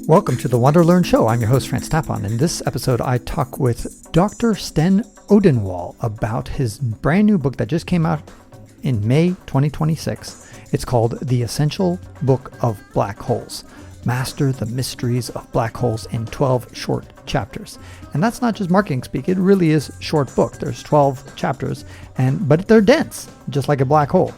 Welcome to the WanderLearn show. I'm your host, Tapon. In this episode, I talk with Dr. Sten Odenwald about his brand new book that just came out in May 2026. It's called The Essential Book of Black Holes. Master the Mysteries of Black Holes in 12 Short Chapters. And that's not just marketing speak, it really is a short book. There's 12 chapters, but they're dense, just like a black hole.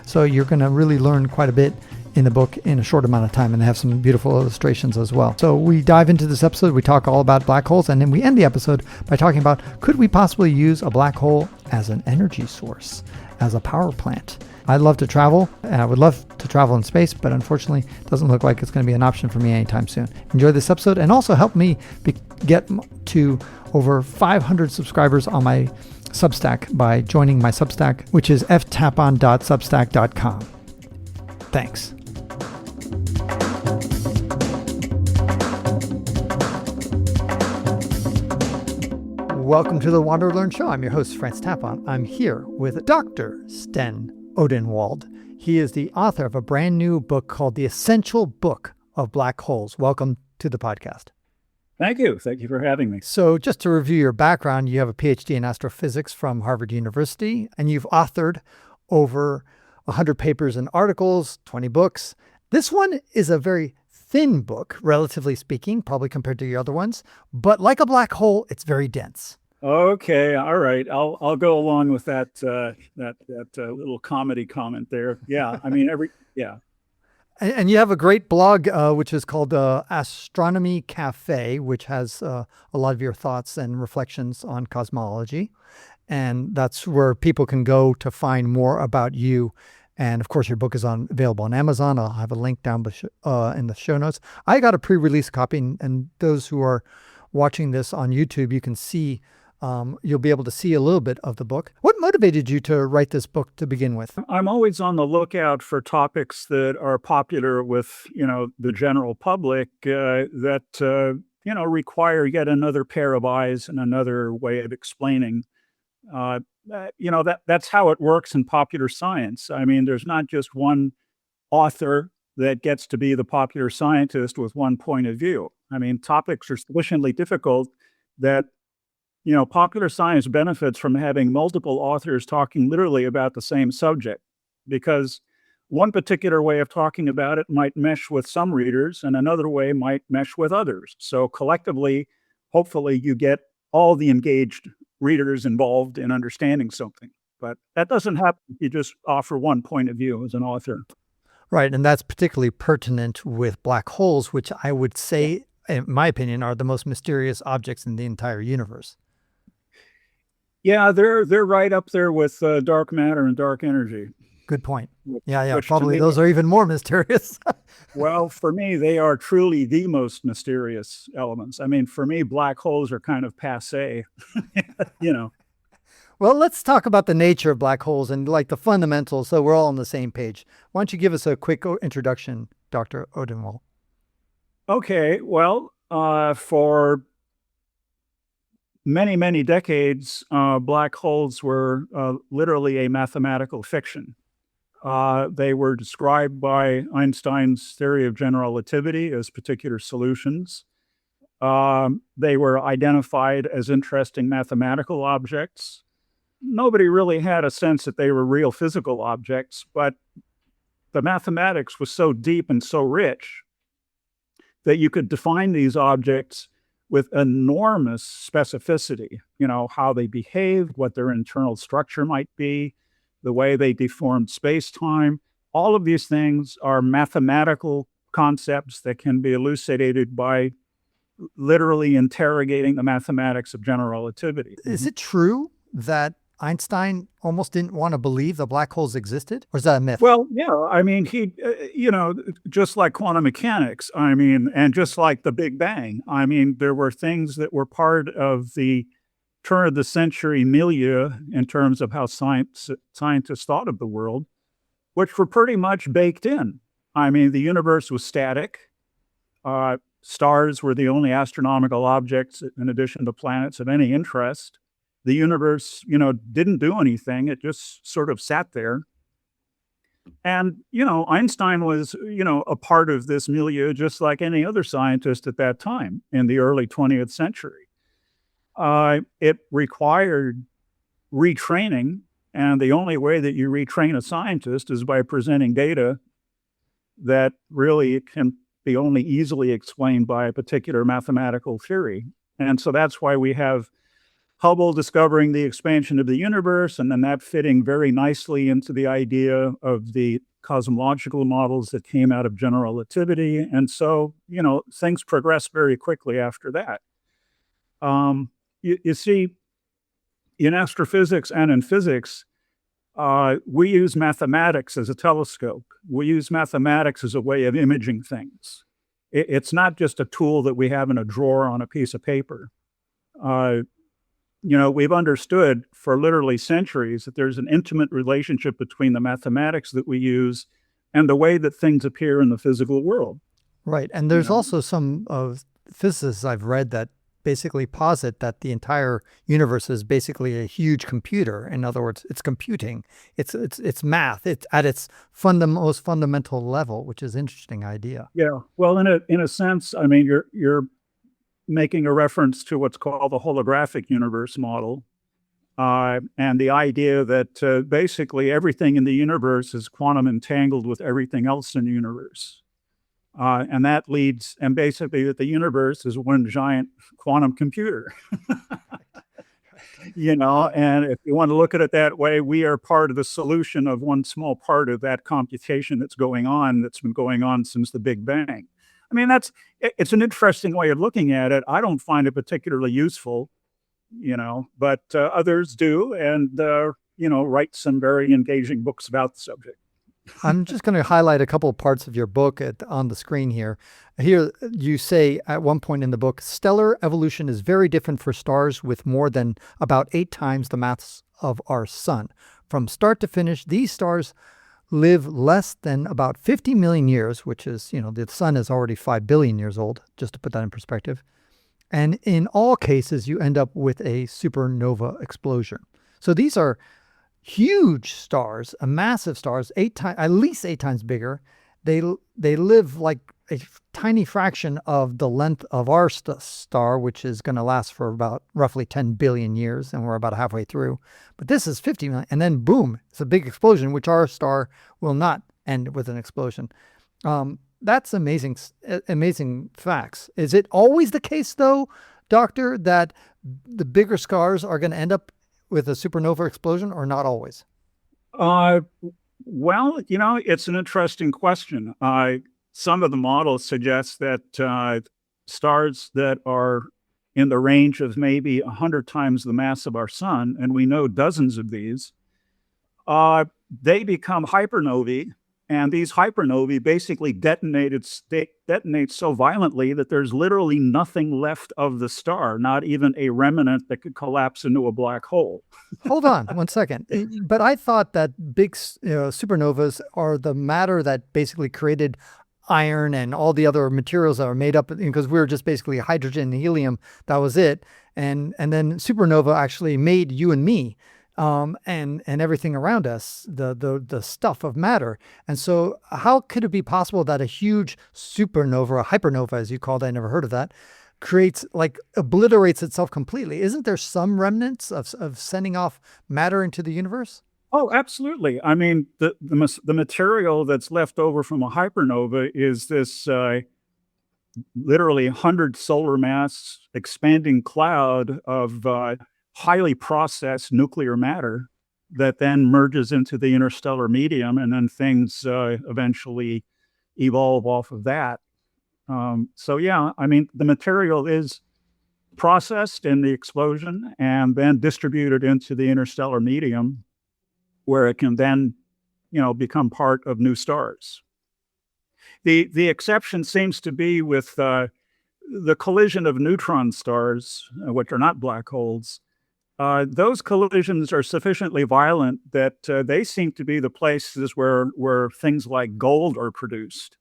So you're going to really learn quite a bit in the book in a short amount of time, and they have some beautiful illustrations as well. So we dive into this episode, we talk all about black holes, and then we end the episode by talking about, could we possibly use a black hole as an energy source, as a power plant? I'd love to travel, and I would love to travel in space, but unfortunately, it doesn't look like it's going to be an option for me anytime soon. Enjoy this episode, and also help me get to over 500 subscribers on my Substack by joining my Substack, which is ftapon.substack.com. Thanks. Welcome to the WanderLearn show. I'm your host, Tapon. I'm here with Dr. Sten Odenwald. He is the author of a brand new book called The Essential Book of Black Holes. Welcome to the podcast. Thank you. Thank you for having me. So just to review your background, you have a PhD in astrophysics from Harvard University, and you've authored over 100 papers and articles, 20 books. This one is a very thin book, relatively speaking, probably compared to your other ones, but like a black hole, it's very dense. Okay, all right. I'll go along with that little comedy comment there. Yeah, I mean And you have a great blog, which is called Astronomy Cafe, which has a lot of your thoughts and reflections on cosmology, and that's where people can go to find more about you. And of course, your book is available on Amazon. I'll have a link down in the show notes. I got a pre-release copy, and those who are watching this on YouTube, you can see. You'll be able to see a little bit of the book. What motivated you to write this book to begin with? I'm always on the lookout for topics that are popular with, the general public that require yet another pair of eyes and another way of explaining. That's how it works in popular science. I mean, there's not just one author that gets to be the popular scientist with one point of view. I mean, topics are sufficiently difficult that popular science benefits from having multiple authors talking literally about the same subject, because one particular way of talking about it might mesh with some readers and another way might mesh with others. So collectively, hopefully you get all the engaged readers involved in understanding something. But that doesn't happen if you just offer one point of view as an author. Right, and that's particularly pertinent with black holes, which I would say, in my opinion, are the most mysterious objects in the entire universe. Yeah, they're right up there with dark matter and dark energy. Good point. Yeah. Probably those are even more mysterious. Well, for me, they are truly the most mysterious elements. I mean, for me, black holes are kind of passé, Well, let's talk about the nature of black holes and like the fundamentals, so we're all on the same page. Why don't you give us a quick introduction, Dr. Odenwald? Okay, well, for many, many decades, black holes were literally a mathematical fiction. They were described by Einstein's theory of general relativity as particular solutions. They were identified as interesting mathematical objects. Nobody really had a sense that they were real physical objects, but the mathematics was so deep and so rich that you could define these objects with enormous specificity, how they behaved, what their internal structure might be, the way they deformed space-time. All of these things are mathematical concepts that can be elucidated by literally interrogating the mathematics of general relativity. Is it true that Einstein almost didn't want to believe the black holes existed? Or is that a myth? Well, yeah, I mean, he, just like quantum mechanics, and just like the Big Bang, there were things that were part of the turn of the century milieu in terms of how scientists thought of the world, which were pretty much baked in. The universe was static. Stars were the only astronomical objects, in addition to planets, of any interest. The universe, didn't do anything. It just sort of sat there. And, Einstein was, a part of this milieu just like any other scientist at that time in the early 20th century. It required retraining. And the only way that you retrain a scientist is by presenting data that really can be only easily explained by a particular mathematical theory. And so that's why we have Hubble discovering the expansion of the universe, and then that fitting very nicely into the idea of the cosmological models that came out of general relativity. And so, things progress very quickly after that. You see, in astrophysics and in physics, we use mathematics as a telescope. We use mathematics as a way of imaging things. It's not just a tool that we have in a drawer on a piece of paper. We've understood for literally centuries that there's an intimate relationship between the mathematics that we use and the way that things appear in the physical world. Right. And there's also some of physicists I've read that basically posit that the entire universe is basically a huge computer. In other words, it's computing. It's math. It's at its most fundamental level, which is an interesting idea. Yeah. Well, in a sense, I mean, you're making a reference to what's called the holographic universe model, and the idea that basically everything in the universe is quantum entangled with everything else in the universe. And that leads, and basically that the universe is one giant quantum computer. And if you want to look at it that way, we are part of the solution of one small part of that computation that's been going on since the Big Bang. I mean, it's an interesting way of looking at it. I don't find it particularly useful, but others do, and, write some very engaging books about the subject. I'm just going to highlight a couple of parts of your book on the screen here. Here you say at one point in the book, stellar evolution is very different for stars with more than about 8 times the mass of our sun. From start to finish, these stars live less than about 50 million years, which is, the sun is already 5 billion years old, just to put that in perspective. And in all cases, you end up with a supernova explosion. So these are huge stars, massive stars, at least 8 times bigger. They live like a tiny fraction of the length of our star, which is going to last for about roughly 10 billion years, and we're about halfway through. But this is 50 million, and then boom, it's a big explosion, which our star will not end with an explosion. That's amazing facts. Is it always the case, though, Doctor, that the bigger stars are going to end up with a supernova explosion, or not always? Well, it's an interesting question. Some of the models suggest that stars that are in the range of maybe 100 times the mass of our sun, and we know dozens of these, they become hypernovae, and these hypernovae basically detonate so violently that there's literally nothing left of the star, not even a remnant that could collapse into a black hole. Hold on 1 second. But I thought that big supernovas are the matter that basically created iron and all the other materials that are made up, because we were just basically hydrogen and helium. That was it. And then supernova actually made you and me, and everything around us, the stuff of matter. And so how could it be possible that a huge supernova, a hypernova, as you called it, I never heard of that, obliterates itself completely? Isn't there some remnants of sending off matter into the universe? Oh, absolutely. I mean, the material that's left over from a hypernova is this literally 100 solar mass expanding cloud of highly processed nuclear matter that then merges into the interstellar medium, and then things eventually evolve off of that. So yeah, I mean, the material is processed in the explosion and then distributed into the interstellar medium, where it can then, become part of new stars. The exception seems to be with the collision of neutron stars, which are not black holes. Those collisions are sufficiently violent that they seem to be the places where things like gold are produced.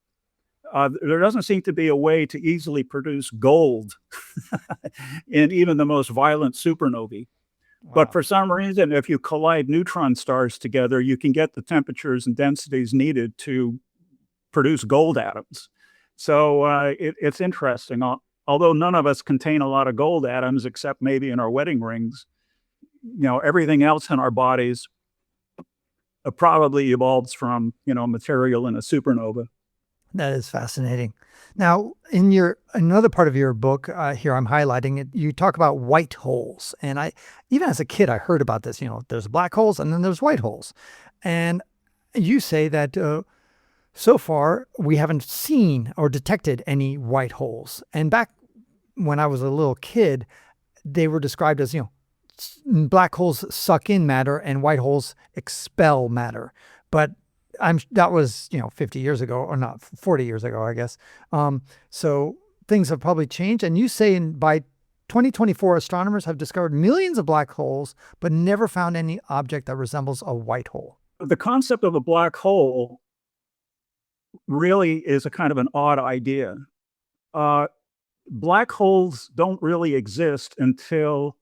There doesn't seem to be a way to easily produce gold in even the most violent supernovae. But for some reason, if you collide neutron stars together, you can get the temperatures and densities needed to produce gold atoms. So it's interesting. Although none of us contain a lot of gold atoms, except maybe in our wedding rings, everything else in our bodies probably evolves from, material in a supernova. That is fascinating. Now, in another part of your book, here I'm highlighting it, you talk about white holes. And even as a kid, I heard about this. There's black holes and then there's white holes. And you say that so far we haven't seen or detected any white holes. And back when I was a little kid, they were described as, black holes suck in matter and white holes expel matter. But that was 50 years ago, or not 40 years ago, I guess. So things have probably changed. And you say by 2024, astronomers have discovered millions of black holes, but never found any object that resembles a white hole. The concept of a black hole really is a kind of an odd idea. Black holes don't really exist until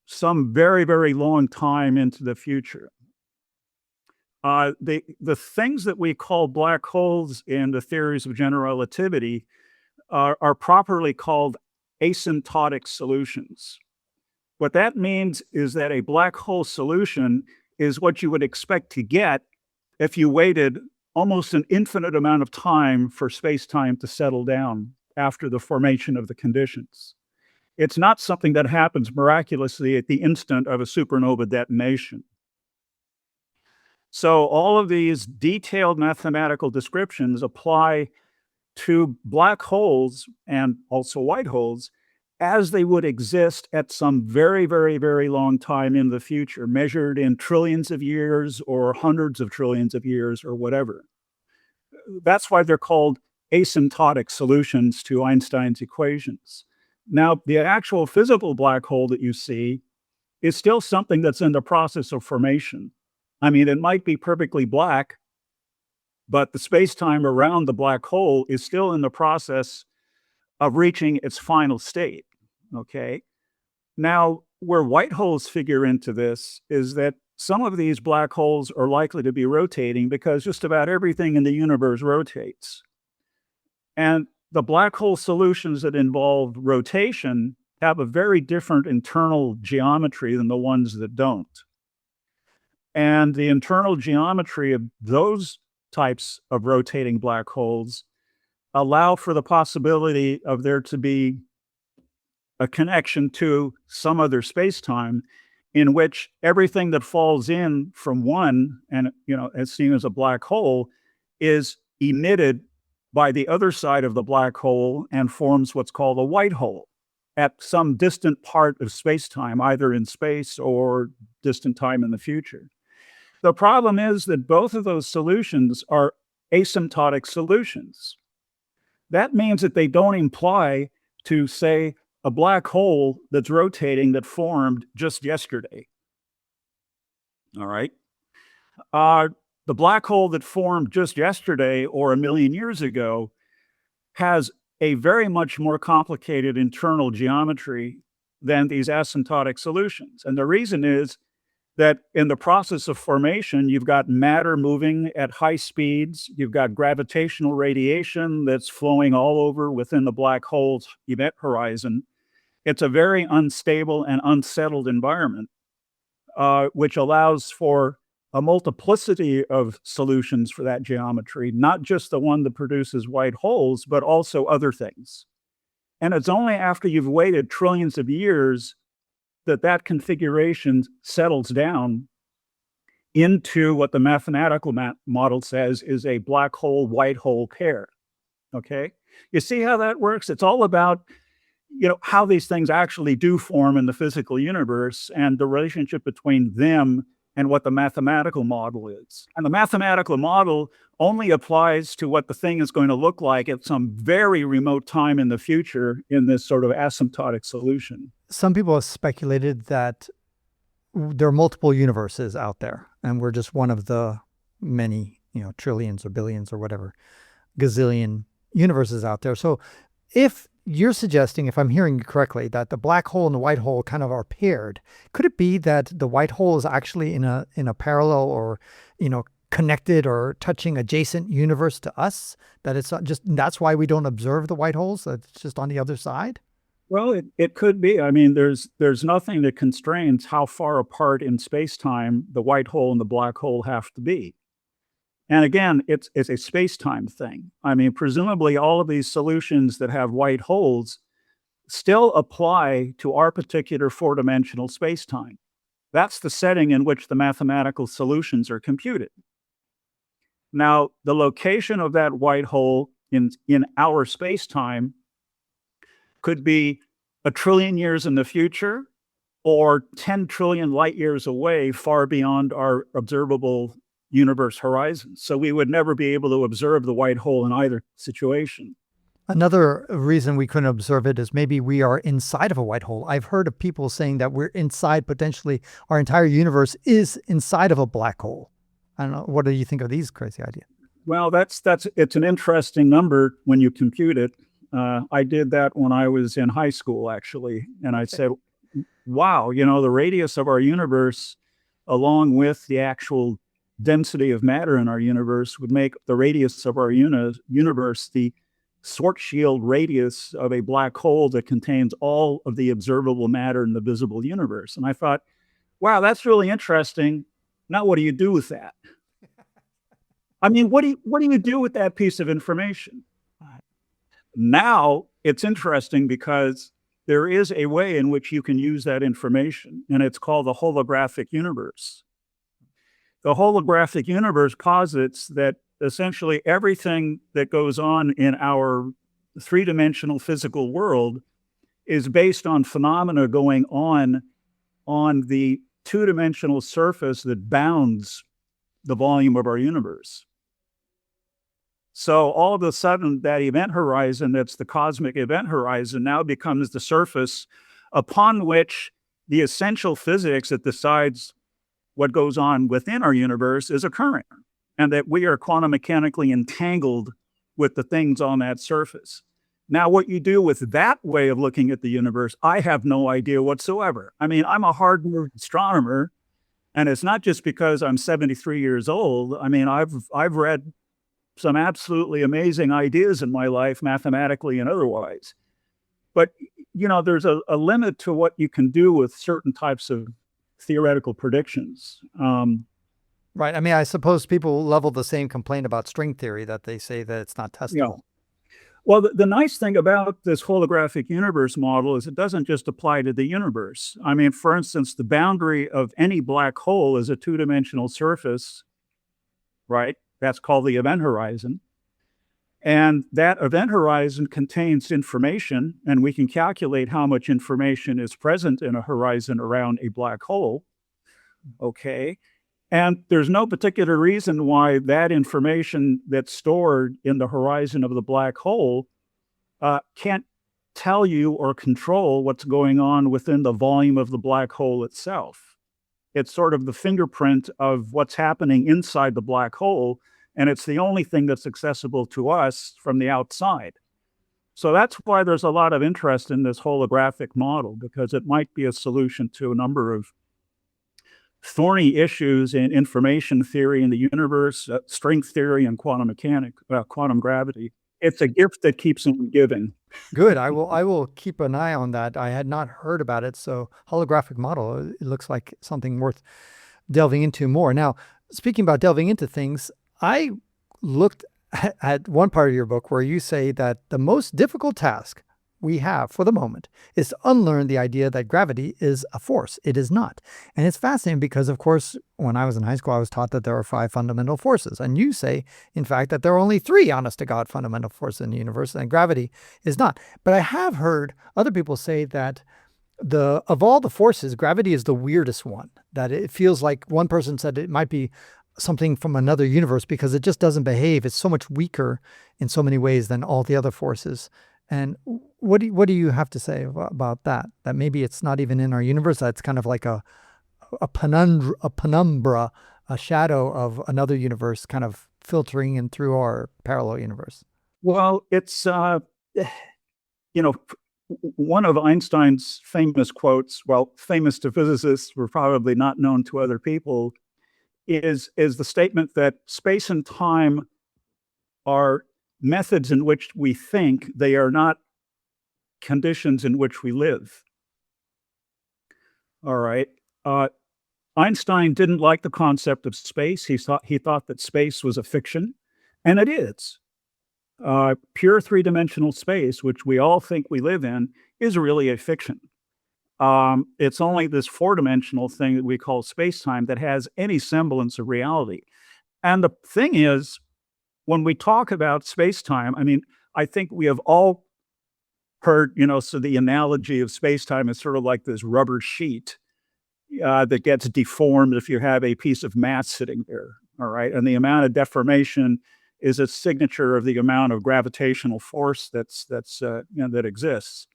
some very, very long time into the future. The things that we call black holes in the theories of general relativity are properly called asymptotic solutions. What that means is that a black hole solution is what you would expect to get if you waited almost an infinite amount of time for space-time to settle down after the formation of the conditions. It's not something that happens miraculously at the instant of a supernova detonation. So all of these detailed mathematical descriptions apply to black holes and also white holes as they would exist at some very, very, very long time in the future, measured in trillions of years or hundreds of trillions of years or whatever. That's why they're called asymptotic solutions to Einstein's equations. Now, the actual physical black hole that you see is still something that's in the process of formation. I mean, it might be perfectly black, but the space-time around the black hole is still in the process of reaching its final state, okay? Now, where white holes figure into this is that some of these black holes are likely to be rotating because just about everything in the universe rotates. And the black hole solutions that involve rotation have a very different internal geometry than the ones that don't. And the internal geometry of those types of rotating black holes allow for the possibility of there to be a connection to some other space-time in which everything that falls in from one and, as seen as a black hole is emitted by the other side of the black hole and forms what's called a white hole at some distant part of space-time, either in space or distant time in the future. The problem is that both of those solutions are asymptotic solutions. That means that they don't imply to, say, a black hole that's rotating that formed just yesterday. All right? The black hole that formed just yesterday or a million years ago has a very much more complicated internal geometry than these asymptotic solutions. And the reason is that in the process of formation, you've got matter moving at high speeds. You've got gravitational radiation that's flowing all over within the black hole's event horizon. It's a very unstable and unsettled environment, which allows for a multiplicity of solutions for that geometry, not just the one that produces white holes, but also other things. And it's only after you've waited trillions of years that configuration settles down into what the mathematical model says is a black hole, white hole pair, okay? You see how that works? It's all about, how these things actually do form in the physical universe and the relationship between them and what the mathematical model is. And the mathematical model only applies to what the thing is going to look like at some very remote time in the future in this sort of asymptotic solution. Some people have speculated that there are multiple universes out there, and we're just one of the many, trillions or billions or whatever, gazillion universes out there. So if you're suggesting, if I'm hearing you correctly, that the black hole and the white hole kind of are paired. Could it be that the white hole is actually in a parallel or, connected or touching adjacent universe to us? That it's not just that's why we don't observe the white holes. That it's just on the other side. Well, it could be. I mean, there's nothing that constrains how far apart in space-time the white hole and the black hole have to be. And again, it's a space-time thing. I mean, presumably all of these solutions that have white holes still apply to our particular four-dimensional space-time. That's the setting in which the mathematical solutions are computed. Now, the location of that white hole in our space-time could be a trillion years in the future or 10 trillion light years away, far beyond our observable universe horizon. So we would never be able to observe the white hole in either situation. Another reason we couldn't observe it is maybe we are inside of a white hole. I've heard of people saying that we're inside, potentially our entire universe is inside of a black hole. I don't know. What do you think of these crazy ideas? Well, it's an interesting number when you compute it. I did that when I was in high school, actually, and I said, "Wow, the radius of our universe, along with the actual density of matter in our universe, would make the radius of our universe the Schwarzschild radius of a black hole that contains all of the observable matter in the visible universe." And I thought, "Wow, that's really interesting. Now, what do you do with that?" I mean, what do you do with that piece of information? Now it's interesting because there is a way in which you can use that information, and it's called the holographic universe. The holographic universe posits that essentially everything that goes on in our three-dimensional physical world is based on phenomena going on the two-dimensional surface that bounds the volume of our universe. So all of a sudden, that event horizon, that's the cosmic event horizon, now becomes the surface upon which the essential physics that decides what goes on within our universe is occurring, and that we are quantum mechanically entangled with the things on that surface. Now, what you do with that way of looking at the universe, I have no idea whatsoever. I mean, I'm a hard-nosed astronomer, and it's not just because I'm 73 years old. I mean, I've read some absolutely amazing ideas in my life, mathematically and otherwise. But, there's a limit to what you can do with certain types of theoretical predictions. Right. I mean, I suppose people level the same complaint about string theory, that they say that it's not Yeah. testable. Well, the nice thing about this holographic universe model is it doesn't just apply to the universe. I mean, for instance, the boundary of any black hole is a two-dimensional surface, right? That's called the event horizon. And that event horizon contains information, and we can calculate how much information is present in a horizon around a black hole. Okay. And there's no particular reason why that information that's stored in the horizon of the black hole can't tell you or control what's going on within the volume of the black hole itself. It's sort of the fingerprint of what's happening inside the black hole, and it's the only thing that's accessible to us from the outside. So that's why there's a lot of interest in this holographic model, because it might be a solution to a number of thorny issues in information theory in the universe, string theory, and quantum gravity. It's a gift that keeps on giving. Good. I will keep an eye on that. I had not heard about it. So holographic model, it looks like something worth delving into more. Now, speaking about delving into things, I looked at one part of your book where you say that the most difficult task we have for the moment is to unlearn the idea that gravity is a force. It is not. And it's fascinating because, of course, when I was in high school, I was taught that there are 5 fundamental forces. And you say, in fact, that there are only 3 honest to God fundamental forces in the universe, and gravity is not. But I have heard other people say that of all the forces, gravity is the weirdest one, that it feels like one person said it might be something from another universe because it just doesn't behave. It's so much weaker in so many ways than all the other forces. And what do you have to say about that? That maybe it's not even in our universe. That's kind of like a penumbra, a shadow of another universe, kind of filtering in through our parallel universe. Well, it's one of Einstein's famous quotes, well, famous to physicists, were probably not known to other people, is the statement that space and time are methods in which we think, they are not conditions in which we live. All right. Einstein didn't like the concept of space. He thought that space was a fiction, and it is. Pure three-dimensional space, which we all think we live in, is really a fiction. It's only this four-dimensional thing that we call space-time that has any semblance of reality. And the thing is, when we talk about space-time, I mean, I think we have all heard, so the analogy of space-time is sort of like this rubber sheet that gets deformed if you have a piece of mass sitting there, all right? And the amount of deformation is a signature of the amount of gravitational force that exists.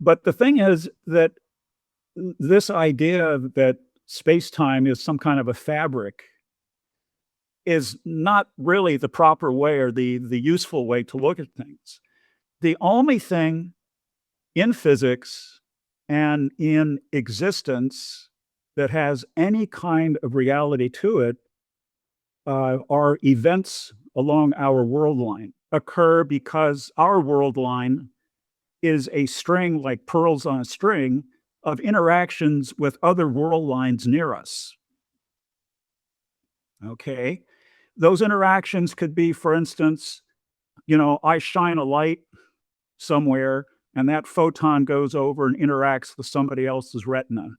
But the thing is that this idea that space-time is some kind of a fabric is not really the proper way or the useful way to look at things. The only thing in physics and in existence that has any kind of reality to it are events along our world line occur because our world line is a string, like pearls on a string, of interactions with other world lines near us. Okay? Those interactions could be, for instance, I shine a light somewhere and that photon goes over and interacts with somebody else's retina.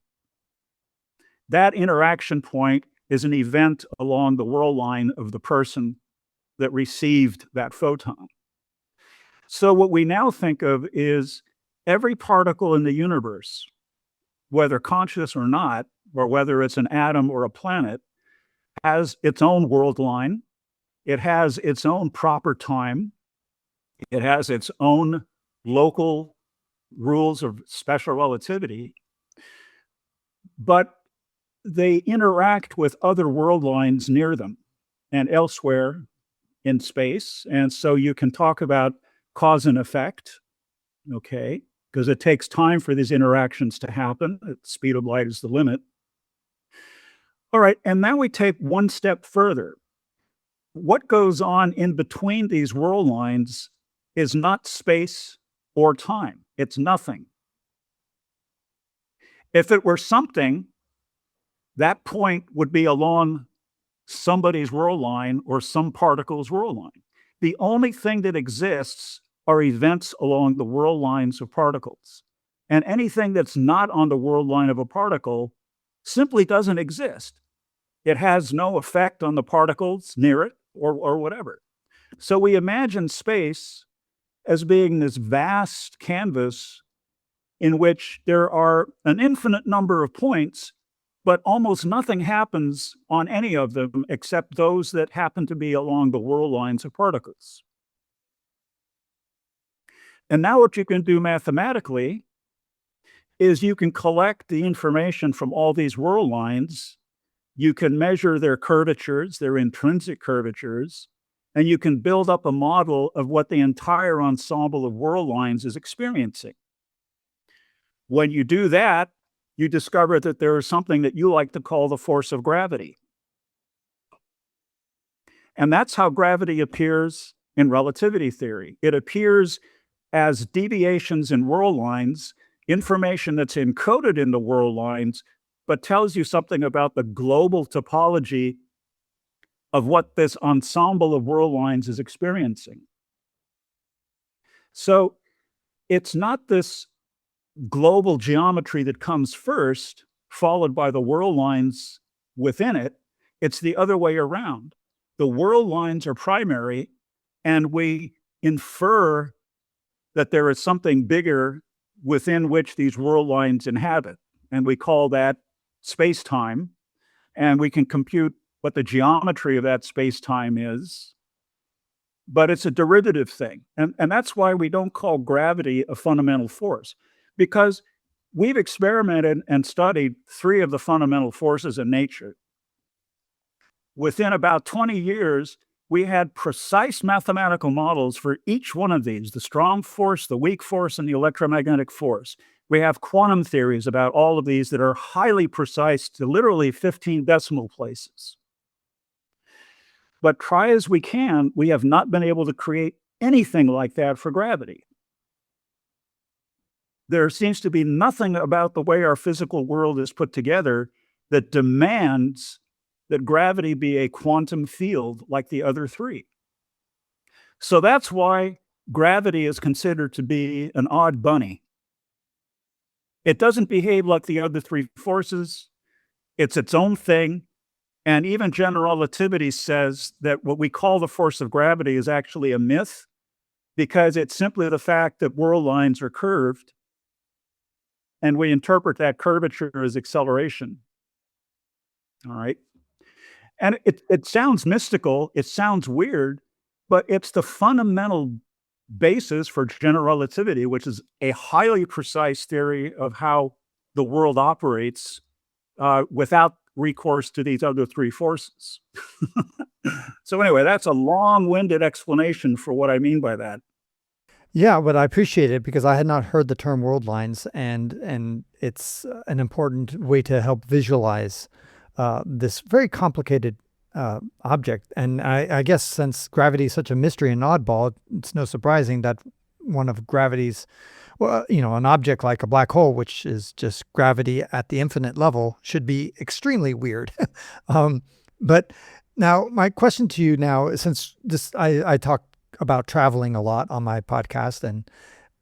That interaction point is an event along the world line of the person that received that photon. So what we now think of is every particle in the universe, whether conscious or not, or whether it's an atom or a planet, has its own world line. It has its own proper time. It has its own local rules of special relativity. But they interact with other world lines near them and elsewhere in space. And so you can talk about cause and effect, okay, because it takes time for these interactions to happen. The speed of light is the limit. All right, and now we take one step further. What goes on in between these world lines is not space or time. It's nothing. If it were something, that point would be along somebody's world line or some particle's world line. The only thing that exists are events along the world lines of particles. And anything that's not on the world line of a particle simply doesn't exist. It has no effect on the particles near it or whatever. So we imagine space as being this vast canvas in which there are an infinite number of points, but almost nothing happens on any of them except those that happen to be along the world lines of particles. And now what you can do mathematically is you can collect the information from all these world lines, you can measure their curvatures, their intrinsic curvatures, and you can build up a model of what the entire ensemble of world lines is experiencing. When you do that, you discover that there is something that you like to call the force of gravity. And that's how gravity appears in relativity theory. It appears as deviations in world lines, information that's encoded in the world lines, but tells you something about the global topology of what this ensemble of world lines is experiencing. So it's not this global geometry that comes first, followed by the world lines within it. It's the other way around. The world lines are primary, and we infer that there is something bigger within which these world lines inhabit. And we call that space-time. And we can compute what the geometry of that space-time is. But it's a derivative thing. And that's why we don't call gravity a fundamental force, because we've experimented and studied 3 of the fundamental forces in nature. Within about 20 years, we had precise mathematical models for each one of these, the strong force, the weak force, and the electromagnetic force. We have quantum theories about all of these that are highly precise to literally 15 decimal places. But try as we can, we have not been able to create anything like that for gravity. There seems to be nothing about the way our physical world is put together that demands that gravity be a quantum field like the other three. So that's why gravity is considered to be an odd bunny. It doesn't behave like the other three forces. It's its own thing. And even general relativity says that what we call the force of gravity is actually a myth, because it's simply the fact that world lines are curved, and we interpret that curvature as acceleration. All right. And it sounds mystical, it sounds weird, but it's the fundamental basis for general relativity, which is a highly precise theory of how the world operates without recourse to these other three forces. So anyway, that's a long-winded explanation for what I mean by that. Yeah, but I appreciate it because I had not heard the term world lines, and it's an important way to help visualize this very complicated object. And I guess since gravity is such a mystery and oddball, it's no surprising that one of gravity's, well, an object like a black hole, which is just gravity at the infinite level, should be extremely weird. But now my question to you now, since I talk about traveling a lot on my podcast, and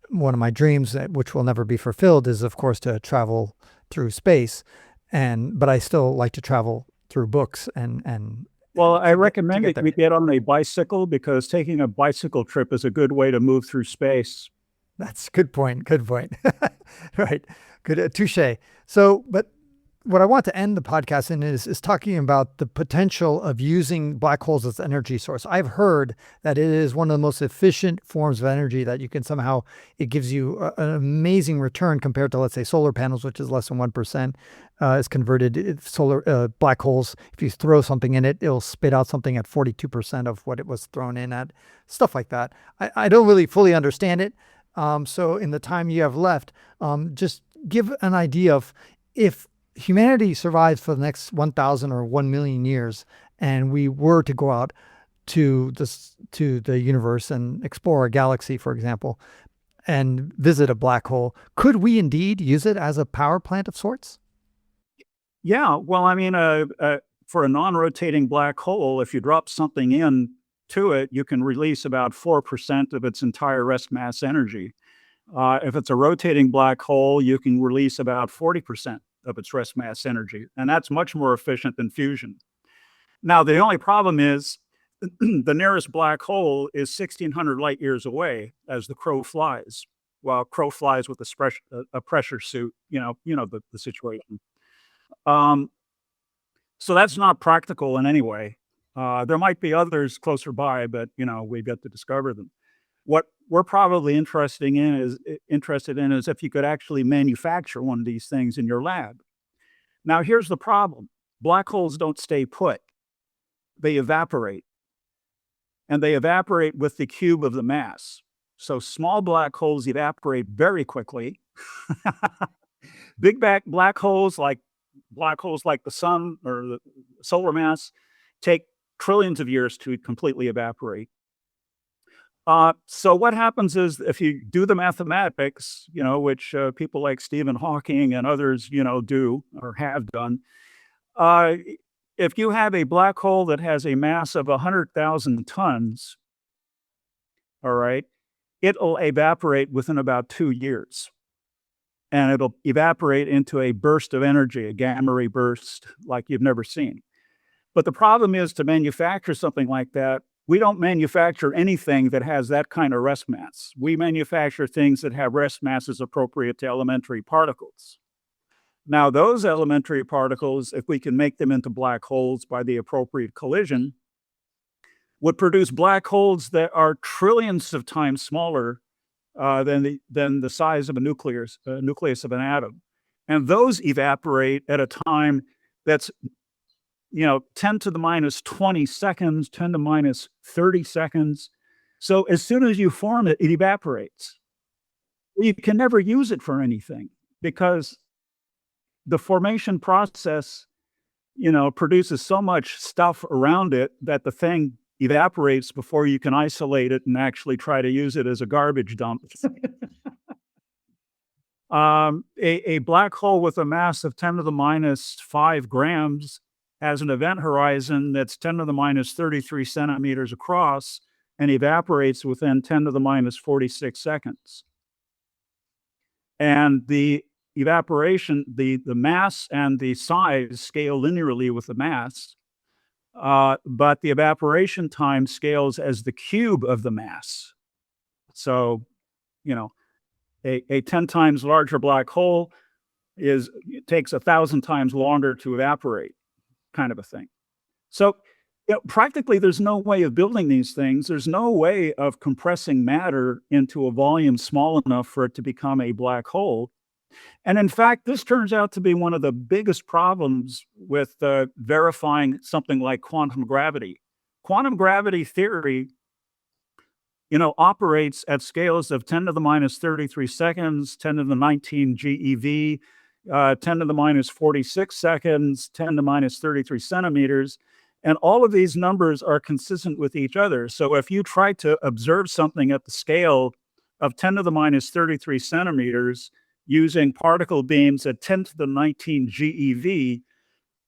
one of my dreams, which will never be fulfilled, is of course to travel through space. But I still like to travel through books and Well, I to recommend get that there. we get on a bicycle, because taking a bicycle trip is a good way to move through space. That's a good point. Good point. Right. Good. Touche. So, but what I want to end the podcast in is talking about the potential of using black holes as energy source. I've heard that it is one of the most efficient forms of energy, that you can somehow, it gives you an amazing return compared to, let's say, solar panels, which is less than 1%, is converted. Black holes, if you throw something in it, it'll spit out something at 42% of what it was thrown in at, stuff like that. I don't really fully understand it. So in the time you have left, just give an idea of, if humanity survives for the next 1,000 or 1 million years, and we were to go out to the universe and explore a galaxy, for example, and visit a black hole, could we indeed use it as a power plant of sorts? Yeah, well, I mean, for a non-rotating black hole, if you drop something in to it, you can release about 4% of its entire rest mass energy. If it's a rotating black hole, you can release about 40% of its rest mass energy, and that's much more efficient than fusion. Now, the only problem is the nearest black hole is 1,600 light years away as the crow flies. Well, crow flies with a pressure suit, the situation. So that's not practical in any way. There might be others closer by, but we've got to discover them. What we're probably interested in is if you could actually manufacture one of these things in your lab. Now, here's the problem. Black holes don't stay put. They evaporate. And they evaporate with the cube of the mass. So small black holes evaporate very quickly. Big black holes like the sun or the solar mass take trillions of years to completely evaporate. So what happens is, if you do the mathematics, which people like Stephen Hawking and others, do or have done, if you have a black hole that has a mass of 100,000 tons, all right, it'll evaporate within about 2 years. And it'll evaporate into a burst of energy, a gamma ray burst like you've never seen. But the problem is, to manufacture something like that, we don't manufacture anything that has that kind of rest mass. We manufacture things that have rest masses appropriate to elementary particles. Now, those elementary particles, if we can make them into black holes by the appropriate collision, would produce black holes that are trillions of times smaller than the size of a nucleus of an atom. And those evaporate at a time that's 10 to the minus 20 seconds, 10 to minus 30 seconds. So as soon as you form it, it evaporates. You can never use it for anything because the formation process, produces so much stuff around it that the thing evaporates before you can isolate it and actually try to use it as a garbage dump. A black hole with a mass of 10 to the minus 5 grams has an event horizon that's 10 to the minus 33 centimeters across and evaporates within 10 to the minus 46 seconds. And the evaporation, the mass and the size scale linearly with the mass, but the evaporation time scales as the cube of the mass. So, a 10 times larger black hole takes 1,000 times longer to evaporate, kind of a thing. So practically there's no way of building these things. There's no way of compressing matter into a volume small enough for it to become a black hole. And in fact, this turns out to be one of the biggest problems with verifying something like quantum gravity. Quantum gravity theory, operates at scales of 10 to the minus 33 seconds, 10 to the 19 GeV, 10 to the minus 46 seconds, 10 to the minus 33 centimeters. And all of these numbers are consistent with each other. So if you try to observe something at the scale of 10 to the minus 33 centimeters using particle beams at 10 to the 19 GeV,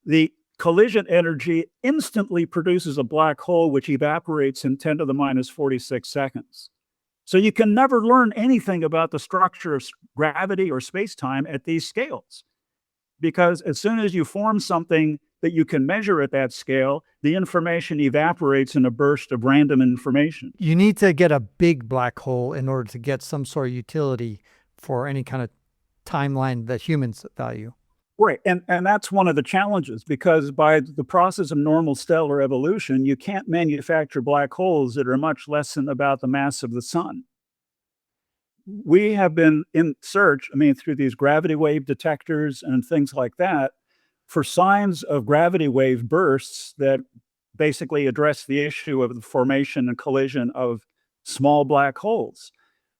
the collision energy instantly produces a black hole which evaporates in 10 to the minus 46 seconds. So you can never learn anything about the structure of gravity or space-time at these scales. Because as soon as you form something that you can measure at that scale, the information evaporates in a burst of random information. You need to get a big black hole in order to get some sort of utility for any kind of timeline that humans value. Right. And that's one of the challenges, because by the process of normal stellar evolution, you can't manufacture black holes that are much less than about the mass of the sun. We have been in search, through these gravity wave detectors and things like that, for signs of gravity wave bursts that basically address the issue of the formation and collision of small black holes.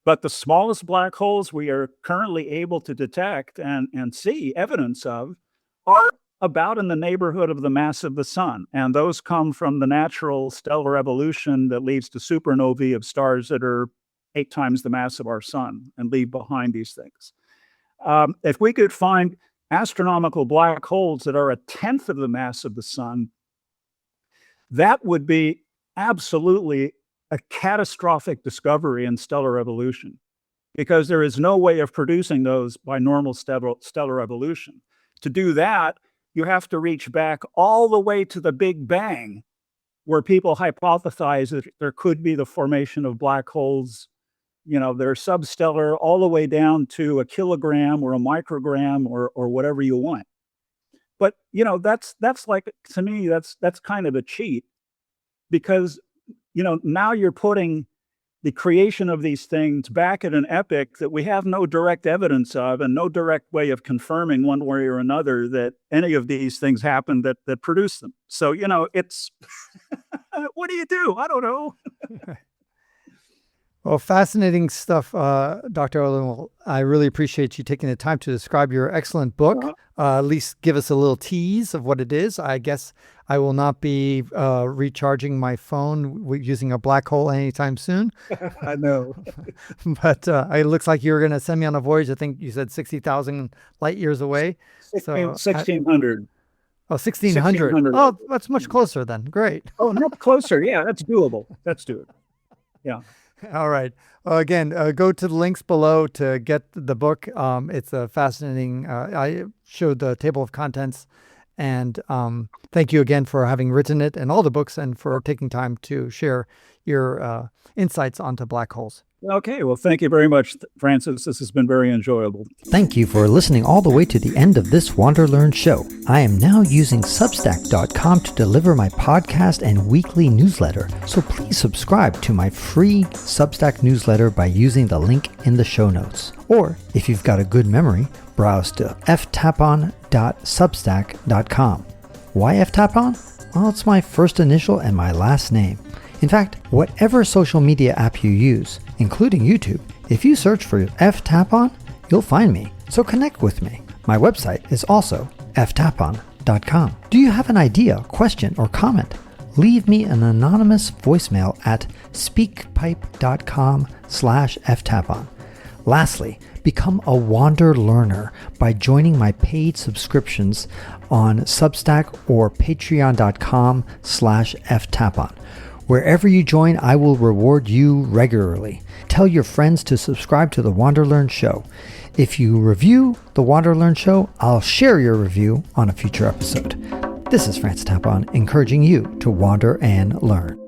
But the smallest black holes we are currently able to detect and see evidence of are about in the neighborhood of the mass of the sun. And those come from the natural stellar evolution that leads to supernovae of stars that are 8 times the mass of our sun and leave behind these things. If we could find astronomical black holes that are 1/10 of the mass of the sun, that would be absolutely a catastrophic discovery in stellar evolution, because there is no way of producing those by normal stellar evolution. To do that, you have to reach back all the way to the Big Bang, where people hypothesize that there could be the formation of black holes, that are substellar, all the way down to a kilogram or a microgram or whatever you want. But that's like, to me, that's kind of a cheat, because now you're putting the creation of these things back at an epoch that we have no direct evidence of and no direct way of confirming one way or another that any of these things happened that produced them. So, it's, what do you do? I don't know. Well, fascinating stuff, Dr. Odenwald. I really appreciate you taking the time to describe your excellent book. At least give us a little tease of what it is. I guess I will not be recharging my phone using a black hole anytime soon. I know. But it looks like you're going to send me on a voyage. I think you said 60,000 light years away. 1,600. Oh, 1,600. Oh, that's much closer then. Great. Oh, not closer. Yeah, that's doable. Let's do it. Yeah. All right. Again, go to the links below to get the book. It's a fascinating, I showed the table of contents, and thank you again for having written it and all the books, and for taking time to share your insights onto black holes. Okay. Well, thank you very much, Francis. This has been very enjoyable. Thank you for listening all the way to the end of this WanderLearn show. I am now using Substack.com to deliver my podcast and weekly newsletter, so please subscribe to my free Substack newsletter by using the link in the show notes. Or, if you've got a good memory, browse to ftapon.substack.com. Why Tapon? Well, it's my first initial and my last name. In fact, whatever social media app you use, including YouTube, if you search for Tapon, you'll find me. So connect with me. My website is also ftapon.com. Do you have an idea, question, or comment? Leave me an anonymous voicemail at speakpipe.com/ftapon. Lastly, become a WanderLearner by joining my paid subscriptions on Substack or patreon.com/ftapon. Wherever you join, I will reward you regularly. Tell your friends to subscribe to the WanderLearn show. If you review the WanderLearn show, I'll share your review on a future episode. This is Francis Tapon, encouraging you to wander and learn.